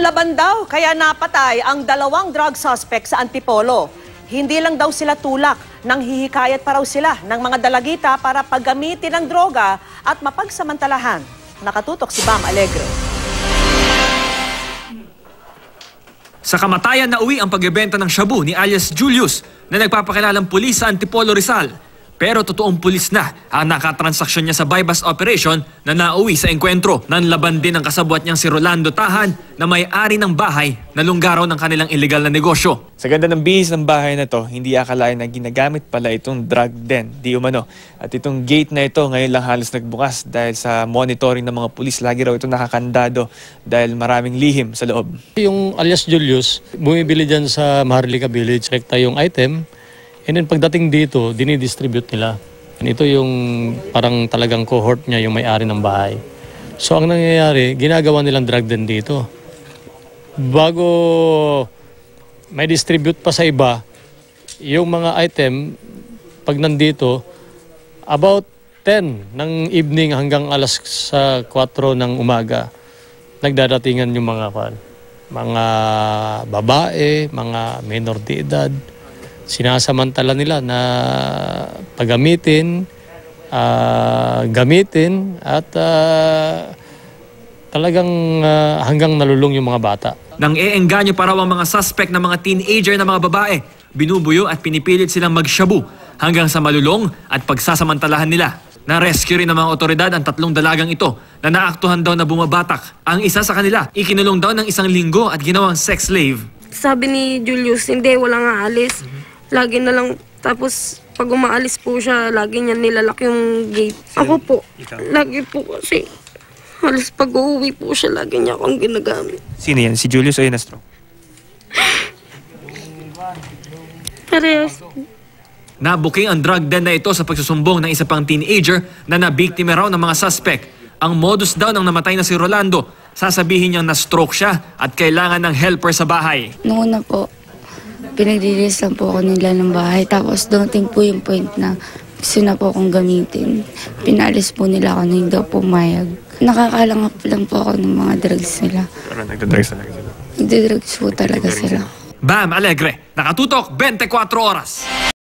laban daw, kaya napatay ang 2 drug suspect sa Antipolo. Hindi lang daw sila tulak, nang hihikayat pa raw sila ng mga dalagita para paggamitin ng droga at mapagsamantalahan. Nakatutok si Bam Alegre. Sa kamatayan na uwi ang pagbebenta ng shabu ni alias Julius na nagpapakilalang pulis sa Antipolo, Rizal. Pero totoong pulis na ang nakatransaksyon niya sa bypass operation na nauwi sa engkwentro. Nanlaban din ang kasabwat niyang si Rolando Tahan na may-ari ng bahay na lunggaraw ng kanilang illegal na negosyo. Sa ganda ng bihis ng bahay na to, hindi akalain na ginagamit pala itong drug den, di umano. At itong gate na ito ngayon lang halos nagbukas dahil sa monitoring ng mga pulis. Lagi raw ito nakakandado dahil maraming lihim sa loob. Yung alias Julius, bumibili dyan sa Maharlika Village, rekta yung item. And then pagdating dito, dinidistribute nila. And ito yung parang talagang cohort niya, yung may-ari ng bahay. So ang nangyayari, ginagawa nilang drug den dito. Bago may distribute pa sa iba, yung mga item, pag nandito, about 10 ng evening hanggang alas 4 ng umaga, nagdadatingan yung mga babae, mga minor de edad. Sinasamantala nila na paggamitin, gamitin at talagang hanggang nalulung yung mga bata. Nang eengganyo pa raw ang mga suspect na mga teenager na mga babae, binubuyo at pinipilit silang magshabu hanggang sa malulong at pagsasamantalahan nila. Na-rescue rin ng mga otoridad ang 3 dalagang ito na naaktuhan daw na bumabatak. Ang isa sa kanila, ikinulong daw ng 1 linggo at ginawang sex slave. Sabi ni Julius, hindi, walang aalis. Lagi na lang, tapos pag umaalis po siya, lagi niya nilalak yung gate. Ako po, lagi po kasi, halos pag uuwi po siya, lagi niya akong ginagamit. Sino yan? Si Julius o Inastro? Parehas. Nabuking ang drug den na ito sa pagsusumbong ng isa pang teenager na nabiktima raw ng mga suspect. Ang modus daw ng namatay na si Rolando, sasabihin niyang na-stroke siya at kailangan ng helper sa bahay. Noon na po, pinag-release lang po ako nila ng bahay. Tapos dumating po yung point na gusto na po akong gamitin. Pinalis po nila ako na hindi ako pumayag. Nakakalangap lang po ako ng mga drugs nila. Pero nagda-drugs talaga sila? Nagda-drugs po talaga sila. Bam Alegre, nakatutok 24 oras.